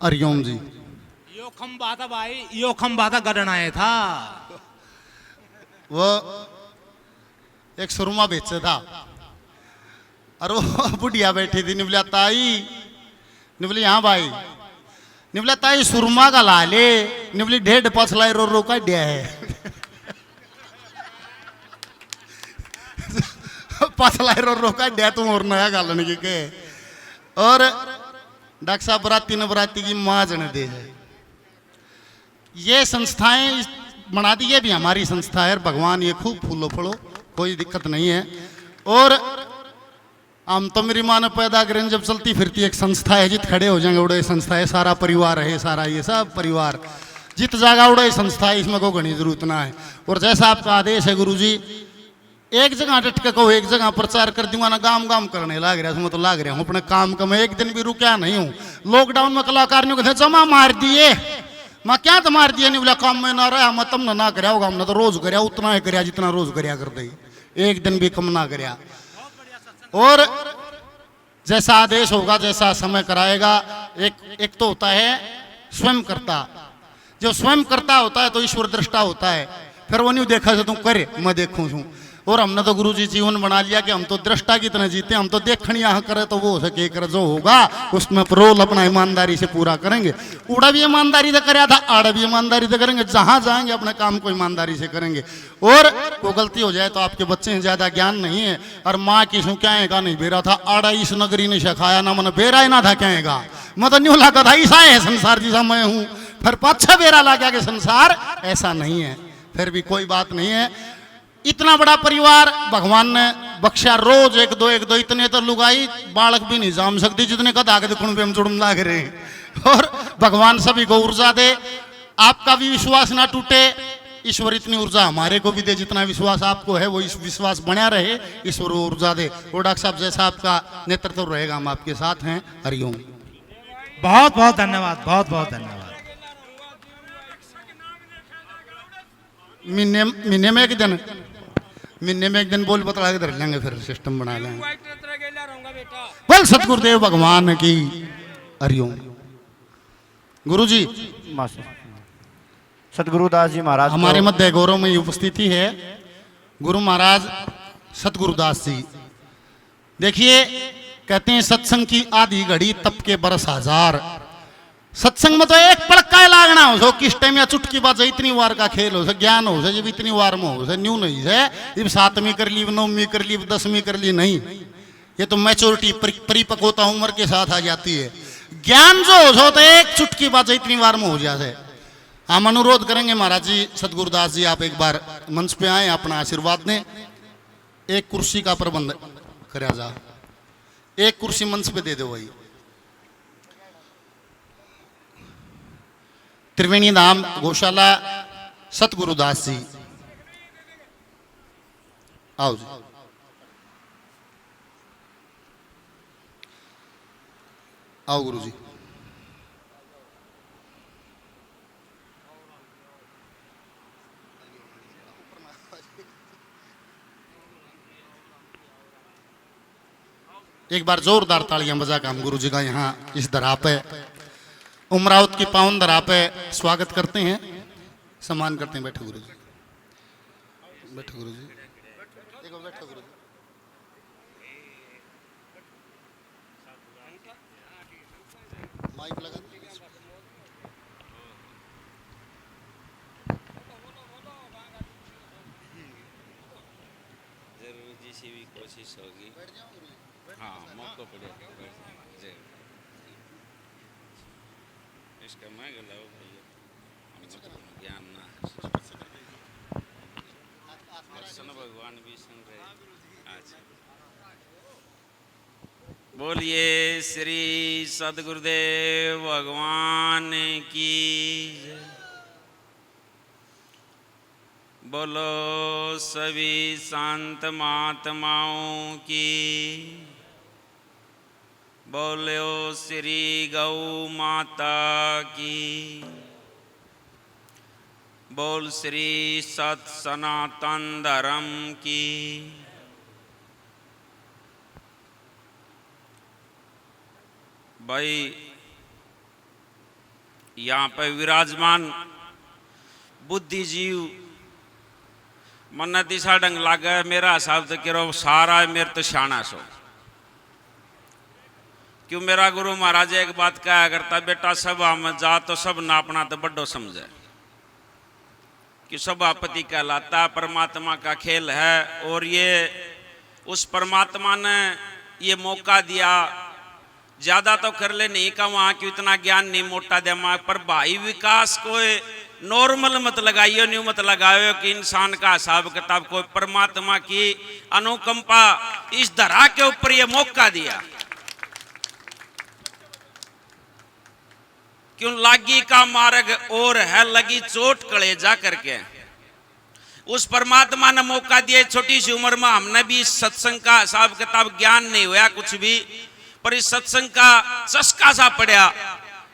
हरिओम जी। यो खंबा था भाई, यो खंबा था गड़नाए था। वो एक सुरमा बेचे था और वो बुढ़िया बैठी थी। निबलिया ताई, निबली हाँ भाई, निबलिया ताई सुरमा का ला ले। निबली ढेड पछलाई रो रो का दिया है। पछलाई रो रो का दिया तुम और नया गालन की के। और डॉक्टर साहब बराती ने बराती की माजन दे है। ये संस्थाएं बना दी, ये भी हमारी संस्था है। भगवान ये खूब फूलो फलो, कोई दिक्कत नहीं है। और हम तो मेरी माँ ने पैदा करें जब चलती फिरती एक संस्था है, जित खड़े हो जाएंगे उड़े संस्था है, सारा परिवार है, सारा ये सब परिवार जित जागा उड़े संस्था है, इसमें कोई घनी जरूरत ना है। और जैसा आपका आदेश है गुरुजी, एक जगह डटके कहो, एक जगह प्रचार कर दूंगा ना, गाम गाम करने लाग रहा हूँ, तो लाग रहा हूँ अपने काम का। मैं एक दिन भी रुका नहीं हूँ। लॉकडाउन में कलाकारियों को जमा मार दिए, मैं क्या तो मार दिया नहीं बोला, काम में ना रहा मैं तम ना कराया होगा, हमने तो रोज कराया, उतना ही कराया जितना रोज कराया कर दे, एक दिन भी कम ना कराया। और जैसा आदेश होगा, जैसा समय कराएगा। एक तो होता है स्वयं करता, जो स्वयं करता होता है तो ईश्वर दृष्टा होता है। फिर वो नहीं देखा से तुम करे मैं देखूं छू। और हमने तो गुरुजी जीवन बना लिया कि हम तो दृष्टा की तरह जीते, हम तो देखण यहाँ करे तो वो हो सके कर जो होगा उसमें रोल अपना ईमानदारी से पूरा करेंगे। उड़ा भी ईमानदारी से कराया था, आड़ा भी ईमानदारी से करेंगे, जहां जाएंगे अपने काम को ईमानदारी से करेंगे। और वो गलती हो जाए तो आपके बच्चे हैं, ज्यादा ज्ञान नहीं है, और माँ की शू क्या है नहीं बेरा था, आड़ा इस नगरी ने सिखाया ना, मन बेरा ही ना था कहेगा, मैं तो न्यू लाता था ईसा है संसार जिसा मैं हूँ। फिर पाछा बेरा ला गया कि संसार ऐसा नहीं है। फिर भी कोई बात नहीं है। इतना बड़ा परिवार भगवान ने बख्शा, रोज एक दो इतने तो लुगाई बालक भी नहीं जाम सकती जितने का दाग दुखण पे हम जुड़म लाग रहे हैं। और भगवान सभी को ऊर्जा दे, आपका भी विश्वास ना टूटे। ईश्वर इतनी ऊर्जा हमारे को भी दे, जितना विश्वास आपको है वो इस विश्वास बना रहे, ईश्वर ऊर्जा दे। और डॉक्टर साहब जैसा आपका नेतृत्व रहेगा हम आपके साथ हैं। हरिओम। बहुत बहुत धन्यवाद, बहुत बहुत धन्यवाद। महीने में एक दिन बोल बतला के धर लेंगे, फिर सिस्टम बना लेंगे। बोल सतगुरुदेव भगवान की। हरिओम। गुरुजी, सतगुरुदास जी महाराज हमारे मध्य गौरवमयी उपस्थिति है गुरु महाराज सतगुरुदास जी। देखिए, कहते हैं सत्संग की आधी घड़ी तप के बरस हजार। सत्संग में तो एक पड़का लागना हो सो, किस टाइम या चुटकी बात इतनी वार का खेल हो, ज्ञान हो जब इतनी वार में हो, न्यू नहीं है। जब 7वीं कर ली, 9वीं कर ली, 10वीं कर ली, नहीं। ये तो मैच्योरिटी परिपक्वता उम्र के साथ आ जाती है। ज्ञान जो हो सो तो एक चुटकी बात इतनी वार में हो जाए। हम अनुरोध करेंगे महाराज जी, सतगुरुदास जी आप एक बार मंच पे आए, अपना आशीर्वाद दें। एक कुर्सी का प्रबंध करा जा, एक कुर्सी मंच पे दे दो भाई। त्रिवेणी धाम गौशाला सतगुरुदास जी, आओ जी। आओ गुरु जी। एक बार जोरदार तालियां बजा के हम गुरु जी का यहाँ इस धरा पे, उमरावत की पावन धरा पे स्वागत करते हैं, सम्मान करते हैं। बैठो गुरु जी, बैठो गुरु जी, बैठो गुरु जी। माइक लगा जरूर जी से भी कोशिश होगी। हाँ, मौका पड़ेगा इसका मैं गलाओ भैया, ज्ञान ना दर्शन भगवान भी सुन रहे। अच्छा, बोलिए श्री सदगुरुदेव भगवान की जय। बोलो सभी संत महात्माओं की। बोलो श्री गौ माता की। बोल श्री सत सनातन धर्म की। भाई यहाँ पे विराजमान बुद्धिजीव मन दिशा डंग लागे मेरा हिसाब तो कह रहा सारा मेरे तो शाना सो। क्यों मेरा गुरु महाराज एक बात कहा करता, बेटा सभा में जा तो सब नापना तो बड्डो समझे कि सभापति कहलाता परमात्मा का खेल है। और ये उस परमात्मा ने ये मौका दिया, ज्यादा तो कर ले नहीं का वहां क्यों इतना ज्ञान नहीं मोटा दिमाग पर भाई विकास को नॉर्मल मत लगाइयो, न्यू मत लगाओ कि इंसान का हिसाब किताब कोई परमात्मा की अनुकंपा इस धरा के ऊपर ये मौका दिया। क्यों लागी का मार्ग और है लगी चोट कलेजा करके उस परमात्मा ने मौका दिया। छोटी सी उम्र में हमने भी सत्संग का हिसाब किताब ज्ञान नहीं हुआ कुछ भी, पर इस सत्संग का चस्का सा पड़ा।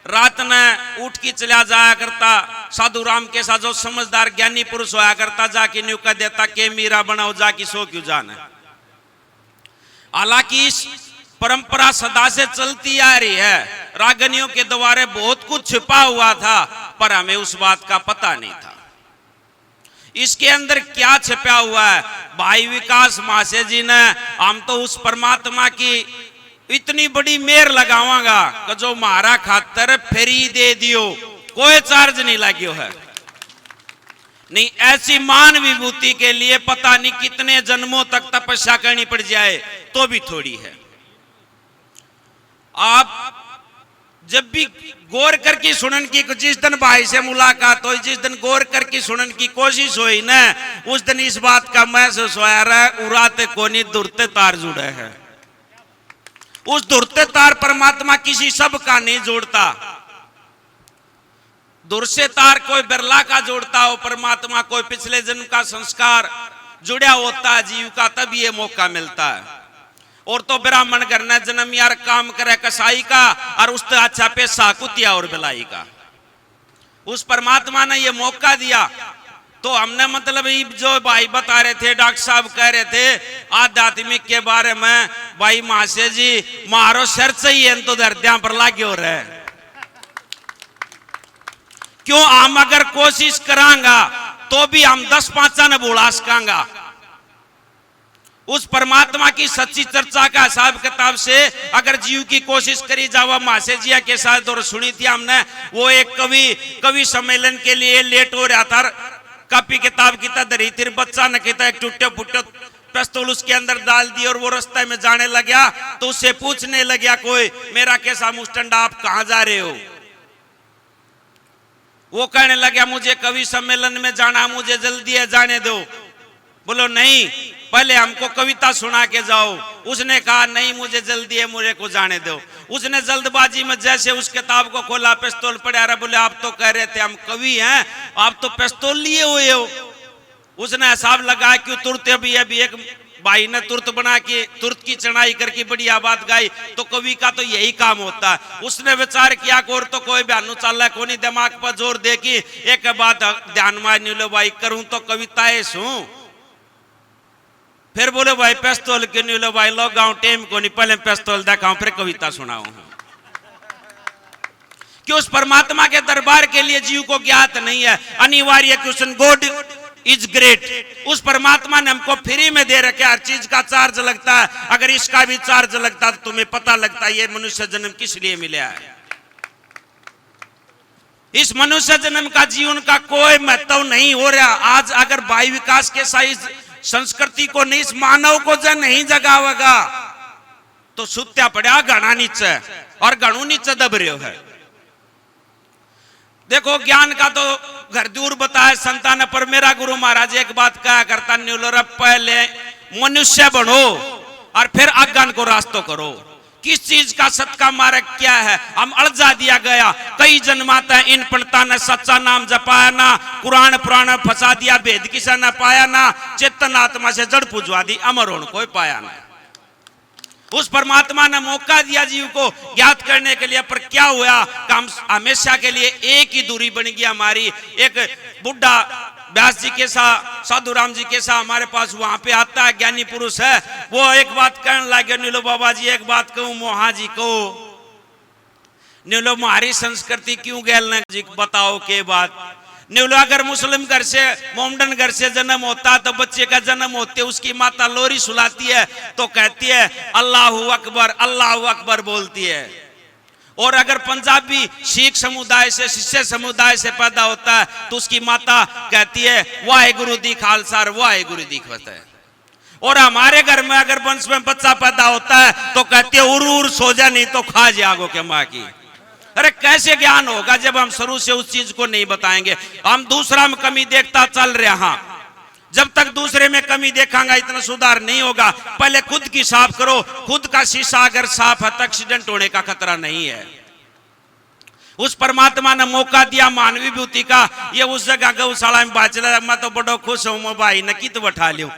रात ने उठ के चला जाया करता साधु राम के साथ, जो समझदार ज्ञानी पुरुष होया करता जाके न्यू कह देता के मीरा बनाओ जाके सो क्यों जाना। हालांकि इस परंपरा सदा से चलती आ रही है, रागनियों के द्वारे बहुत कुछ छिपा हुआ था पर हमें उस बात का पता नहीं था इसके अंदर क्या छिपा हुआ है। भाई विकास महाशय जी ने हम तो उस परमात्मा की इतनी बड़ी मेहर लगावांगा कि जो मारा खातर फ्री दे दियो, कोई चार्ज नहीं लाग्यो है। नहीं ऐसी मान विभूति के लिए पता नहीं कितने जन्मों तक तपस्या करनी पड़ जाए तो भी थोड़ी है। आप जब भी गौर करके सुनन की, जिस दिन भाई से मुलाकात हुई, जिस दिन गौर करके सुनन की कोशिश हुई ना, उस दिन इस बात का महसूस होया रहा उराते कोनी दुरते तार जुड़े हैं। उस दुरते तार परमात्मा किसी सब का नहीं जोड़ता, दूर से तार कोई बिरला का जोड़ता हो, परमात्मा कोई पिछले जन्म का संस्कार जुड़ा होता है जीव का, तब ये मौका मिलता है। और तो ब्राह्मण घर ने जन्म यार काम करे कसाई का और उससे अच्छा पैसा कुतिया और बिलाई का, उस परमात्मा ने ये मौका दिया। तो हमने मतलब जो भाई बता रहे थे, डॉक्टर साहब कह रहे थे आध्यात्मिक के बारे में, भाई महाशय जी मारो शर चाहिए तो दर्दियां पर लागे हो रहे। क्यों हम अगर कोशिश करांगा तो भी हम 10-5 न बुला सकांगा। उस परमात्मा की सच्ची चर्चा का हिसाब किताब से अगर जीव की कोशिश करी जावा, महाशय जी के साथ और सुनी थी हमने, वो एक कवि सम्मेलन के लिए लेट हो रहा था, कॉपी किताब की धरी थी, बच्चा न कहता एक टूटे फूटे पिस्तौल उसके अंदर डाल दी और वो रास्ते में जाने लगा तो उससे पूछने लगा कोई, मेरा कैसा मुस्टंड आप कहां जा रहे हो। वो कहने लगा मुझे कवि सम्मेलन में जाना, मुझे जल्दी है जाने दो। बोलो नहीं पहले हमको कविता सुना के जाओ। उसने कहा नहीं मुझे जल्दी है, मुझे को जाने दो। उसने जल्दबाजी में जैसे उस किताब को खोला, पिस्तौल पड़ा रहा। बोले आप तो कह रहे थे हम कवि हैं, आप तो पिस्तौल लिए हुए हो। उसने हिसाब लगाया क्यों तुरंत अभी एक भाई ने तुरंत बना के तुरंत की चढ़ाई करके बढ़िया बात गाई, तो कवि का तो यही काम होता है। उसने विचार किया और तो कोई बयान चल को नहीं, दिमाग पर जोर दे की एक बात ध्यान में नहीं लो भाई, करूं तो कविताएं सुन। फिर बोले भाई पिस्तौल क्यों नहीं लो भाई, लोग गाँव टेम को नहीं, पहले पिस्तौल दिखाऊं फिर कविता सुनाऊं। कि उस परमात्मा के दरबार के लिए जीव को ज्ञात नहीं है। अनिवार्य क्वेश्चन, गॉड इज ग्रेट। उस परमात्मा ने हमको फ्री में दे रखे, हर चीज का चार्ज लगता है। अगर इसका भी चार्ज लगता तो तुम्हें पता लगता है ये मनुष्य जन्म किस लिए मिला है। इस मनुष्य जन्म का जीवन का कोई महत्व नहीं हो रहा। आज अगर भाई विकास के साइज संस्कृति को नहीं, इस मानव को जब नहीं जगावेगा तो सुत्या पड़ा घना नीचे और घणू नीचे दब रहे है। देखो ज्ञान का तो घर दूर बताया संतान, पर मेरा गुरु महाराज एक बात कहा करता, न्यूलर पहले मनुष्य बनो और फिर अज्ञान को रास्तों करो। किस चीज का सत्का मार्ग क्या है हम अड़जा दिया गया। कई जन्माता है इन पंडिता ने सच्चा नाम जपाया ना, कुरान पुराण फंसा दिया, भेद किसा न पाया ना, चेतन आत्मा से जड़ पुजवा दी, अमर होने कोई पाया ना। उस परमात्मा ने मौका दिया जीव को ज्ञात करने के लिए, पर क्या हुआ काम हमेशा के लिए एक ही दूरी बन गई हमारी। एक बुढ़ा व्यास जी के साथ, साधु राम जी के साथ हमारे पास वहां पे आता है, ज्ञानी पुरुष है। वो एक बात कहने लगे, नीलो बाबा जी एक बात कहूं मोहा जी को, न्यूलो हमारी संस्कृति क्यों गैलना जी बताओ के बात। न्यूलो अगर मुस्लिम घर से मोमडन घर से जन्म होता तो बच्चे का जन्म होते उसकी माता लोरी सुलाती है तो कहती है अल्लाहू अकबर बोलती है। और अगर पंजाबी सिख समुदाय से शिष्य समुदाय से पैदा होता है तो उसकी माता कहती है वाहेगुरु दी खालसा वाहेगुरु दी फतेह। और हमारे घर में अगर वंश में बच्चा पैदा होता है तो कहती है उर सो जा नहीं तो खा जागो के माँ की। अरे कैसे ज्ञान होगा जब हम शुरू से उस चीज को नहीं बताएंगे। हम दूसरा में कमी देखता चल रहे हैं, जब तक दूसरे में कमी देखांगा इतना सुधार नहीं होगा। पहले खुद की साफ करो, खुद का शीशा अगर साफ है तो एक्सीडेंट होने का खतरा नहीं है। उस परमात्मा ने मौका दिया मानवी विभूति का, ये उस जगह गौशाला में बाचला। मैं तो बड़ो खुश हूं भाई न कित बैठा लियो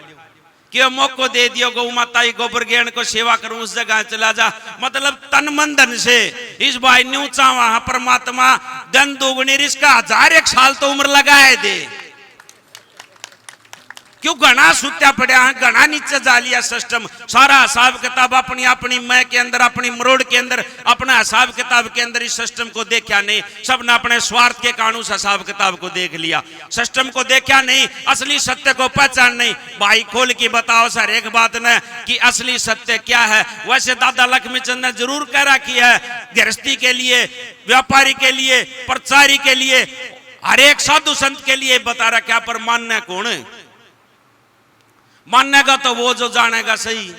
कि मौको दे दियो गौ माता गोबर गेण को सेवा करूं उस जगह चला जा। मतलब तन मन धन से इस भाई न्यू चावा परमात्मा धन दोगुनी इसका 1001 साल तो उम्र लगाए दे। क्यों घना सुत्या पड़ा है, घना नीचे जा लिया सिस्टम। सारा हिसाब किताब अपनी अपनी मैं के अंदर अपनी मरोड़ के अंदर अपना हिसाब किताब के अंदर इस सिस्टम को देखा नहीं। सबने अपने स्वार्थ के कानून से हिसाब किताब को देख लिया, सिस्टम को देखा नहीं, असली सत्य को पहचान नहीं। भाई खोल के बताओ सर एक बात न कि असली सत्य क्या है। वैसे दादा लक्ष्मीचंद ने जरूर कह रखी है गृहस्थी के लिए, व्यापारी के लिए, प्रचारी के लिए, हर एक साधु संत के लिए बता रखा। पर मानना कौन है? मानेगा तो वो जो जानेगा सही।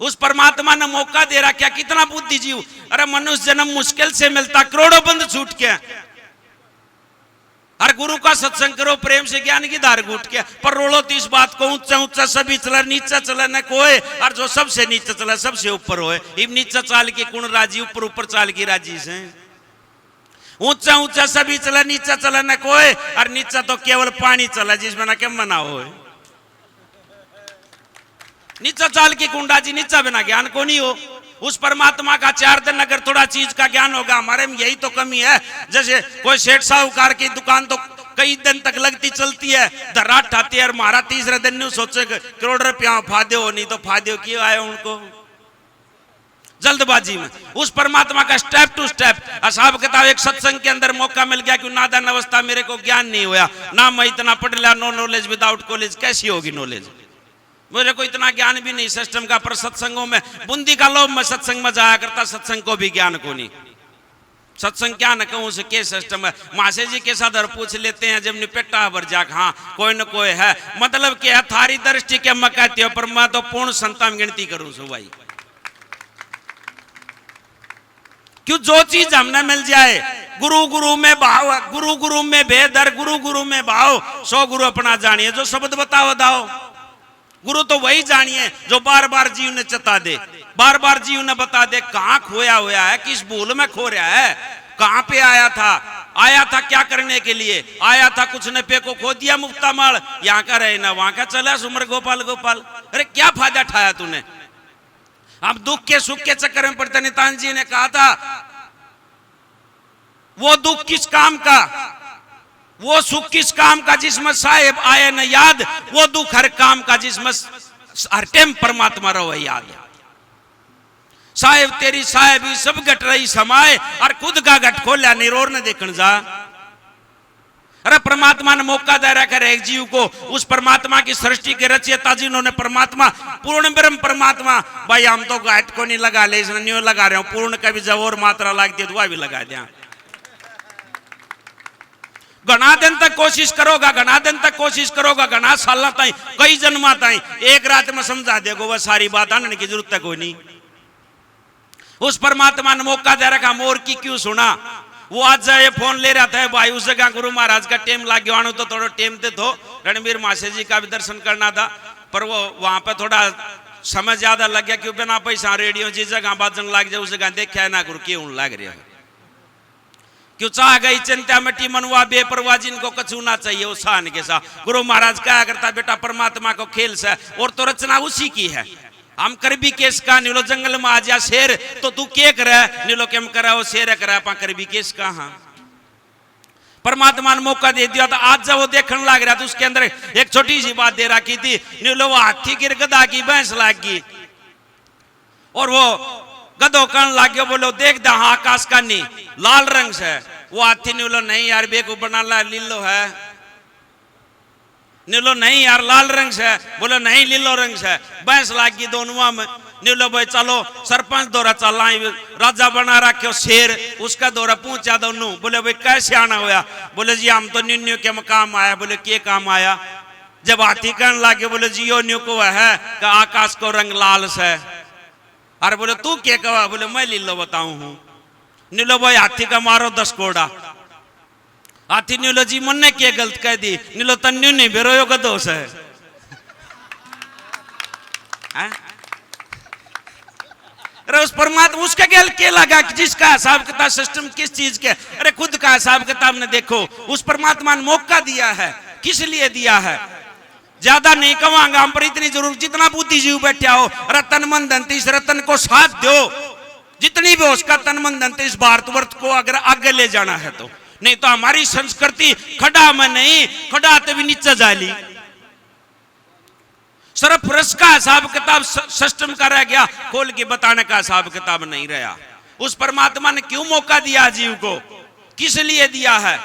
उस परमात्मा ने मौका दे रहा क्या, कितना बुद्धिजीव। अरे मनुष्य जन्म मुश्किल से मिलता, करोड़ों बंद छूट के। हर गुरु का सत्संग करो, प्रेम से ज्ञान की धार घूट के। पर रोलो तो इस बात को ऊंचा ऊंचा सभी चला, नीचा चला न कोई। और जो सबसे नीचे चला सबसे ऊपर होए। इब नीचा चाल की कुण राजी, ऊपर ऊपर चाल की राजी से। ऊंचा ऊंचा सभी चला, नीचा चला न कोई। और नीचा तो केवल पानी चला जिसमें ना क्या मना हो। नीचा चाल की कुंडा जी, नीचा बिना ज्ञान को नहीं हो। उस परमात्मा का 4 दिन अगर थोड़ा चीज का ज्ञान होगा। हमारे में यही तो कमी है। जैसे कोई सेठ साहूकार की दुकान तो कई दिन तक लगती चलती है, दरार ठाती है। मारा तीसरे दिन नहीं सोचे करोड़ रुपया फायदे हो, नहीं तो फायदे क्यों आए उनको जल्दबाजी में। उस परमात्मा का स्टेप टू स्टेप हिसाब किताब। एक सत्संग के अंदर मौका मिल गया कि नादान अवस्था मेरे को ज्ञान नहीं हुआ ना, मैं इतना पढ़ लिया, नो नॉलेज विदाउट कॉलेज। कैसी होगी नॉलेज? मुझे को इतना ज्ञान भी नहीं सिस्टम का। पर सत्संगों में बूंदी का लोभ मैं सत्संग में जाया करता, सत्संग को भी ज्ञान को नहीं। सत्संग क्या न कहूं से के सिस्टम है। मासे जी के साथ पूछ लेते हैं जब निपेटा भर जाक, हाँ कोई न कोई है। मतलब क्या है थारी दृष्टि के मैं कहती हूँ, पर मैं तो पूर्ण संता में गिनती करूं सो भाई। क्यों जो चीज हमने मिल जाए, गुरु गुरु में भाव, गुरु गुरु में भेद, गुरु गुरु में भाव, 100 गुरु अपना जानिए। जो शब्द बताओ दाओ, गुरु तो वही जानिए जो बार बार जीव ने चता दे, बार बार जीव ने बता दे कहां खोया हुआ है, किस भूल में खो रहा है, कहां पे आया था क्या करने के लिए आया था। कुछ ने पे को खो दिया मुफ्ता माल, यहाँ का रहे ना वहां का चला सुमर गोपाल गोपाल। अरे क्या फायदा उठाया तूने? अब दुख के सुख के चक्कर में पड़ते। नितान जी ने कहा था वो दुख किस काम का, वो सुख किस काम का जिसमें साहेब आए न याद, वो दुख हर काम का जिसमें हर टाइम परमात्मा रहो याद। साहेब तेरी साहेबी सब घट रही समाए, और खुद का घट खोलिया निरोर ने देखन जा। अरे परमात्मा ने मौका दे रखा है एक जीव को। उस परमात्मा की सृष्टि के रचयिता जिन्होंने परमात्मा पूर्ण ब्रह्म परमात्मा। भाई हम तो घाट को नहीं लगा ले, इसने न्यू लगा रहे हो। पूर्ण का भी जब और मात्रा लगती है तो वह भी लगा दिया। घना दिन तक कोशिश करोगा, घना दिन तक कोशिश करोगा, घना साल ताई, कई जन्म ताई, एक रात में समझा देगो वह सारी बात। आने की जरूरत कोई नहीं। उस परमात्मा ने मौका दे रखा, मोर की क्यों सुना। वो आज ये फोन ले रहा था भाई, उस जगह गुरु महाराज का टेम लाग गया तो थोड़ा टेम दे दो। रणबीर मासे जी का भी दर्शन करना था, पर वो वहां पे थोड़ा समय ज्यादा लग गया। क्यों बिना पैसा रेडियो जिस जगह बाजन लाग जाए उस जगह देखा है ना गुरु क्यों लग रहा है। क्यों चाह गई चिंता मिट्टी मनवा बेपरवाह जिनको कछूना चाहिए वो शान के साथ। गुरु महाराज क्या करता बेटा परमात्मा को खेल से, और तो रचना उसी की है। हम कर भी केस का नीलो जंगल में आ जा शेर तो तू के करे नीलो केम करा वो शेर करा पा कर भी केस का। हाँ परमात्मा ने मौका दे दिया था। आज जब वो देखने लग रहा था उसके अंदर एक छोटी सी बात दे रखी थी। नीलो वो हाथी गिर गदा की भैंस लाग गई, और वो गधो कण लाग्यो, बोलो देख दा हाँ आकाश का नहीं लाल रंग से। वो हाथी ने बोलो नहीं यार बेको बना ला लीलो है। नीलो नहीं यार लाल रंग से, बोले नहीं लीलो रंग से। बहस लागी दोनों में। नीलो भाई चलो सरपंच दौरा चला, राजा बना रखे शेर, उसका दौरा पूछा दोनों। बोले भाई कैसे आना होया? बोले जी हम तो निन्यू के काम आया। बोले के काम आया? जब हाथी कहने लागे, बोले जी यो न्यू को है का आकाश को रंग लाल से। अरे बोले तू क्या कहा? बोले मैं लीलो बताऊं हूं। नीलो भाई हाथी का मारो 10 कोड़ा। हाथी नीलो जी मन ने क्या गलत कह दी? नीलो तन्यू नहीं बेरो यो का दोष है। अरे उस परमात्मा उसका गैल के लगा कि जिसका हिसाब किताब सिस्टम किस चीज के, अरे खुद का हिसाब किताब ने देखो। उस परमात्मा ने मौका दिया है, किस लिए दिया है? ज्यादा नहीं कहूंगा हम पर इतनी जरूर, जितना बुद्धिजीव बैठा हो रतन मन धन इस रतन को साथ दो, जितनी भी हो उसका तन मन धन इस भारतवर्ष को अगर आगे ले जाना है तो। नहीं तो हमारी संस्कृति खड़ा में नहीं, खड़ा तो भी नीचे जाली। सिर्फ रस का हिसाब किताब सिस्टम का रह गया, खोल के बताने का हिसाब किताब नहीं रहा। उस परमात्मा ने क्यों मौका दिया जीव को, किस लिए दिया है,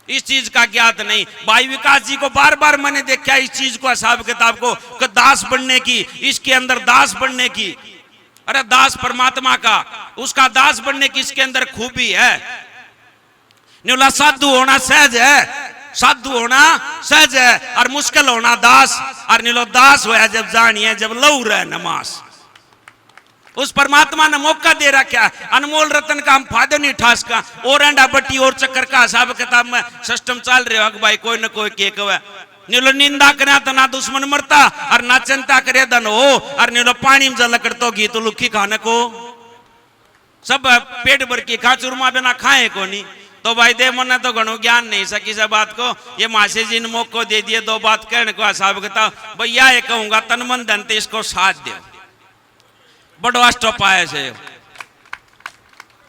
इस चीज का ज्ञात नहीं। भाई विकास जी को बार बार मैंने देखा इस चीज को, हिसाब किताब को दास बनने की, इसके अंदर दास बनने की। अरे दास परमात्मा का, उसका दास बनने की इसके अंदर खूबी है। न्यूला साधु होना सहज है, साधु होना सहज है, और मुश्किल होना दास। और नीलो दास होया जब जानिए जब लऊ रहे नमाज। उस परमात्मा ने मौका दे रखा, अनमोल रतन का हम फायदा नहीं उठा सका। और अंडा बट्टी और चक्कर का हिसाब किताब में सिस्टम चल रहे हो भाई, कोई न कोई के कहे नीलो निंदा करे तो ना दुश्मन मरता, और ना चिंता करे धन हो, और नीलो पानी में जल करतो घी तो लुखी खाने को सब पेट भर के खा, चूरमा बिना खाए को नहीं। तो भाई दे मन तो घणो ज्ञान नहीं सकी से बात को। ये मासे जी ने मौको दे दिए 2 बात कहने को हिसाब किताब। भैया ये कहूंगा तन मन धन इसको साथ दो, बड़ो अष्टोपाय से।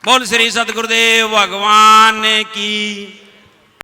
बोल श्री सतगुरुदेव भगवान की।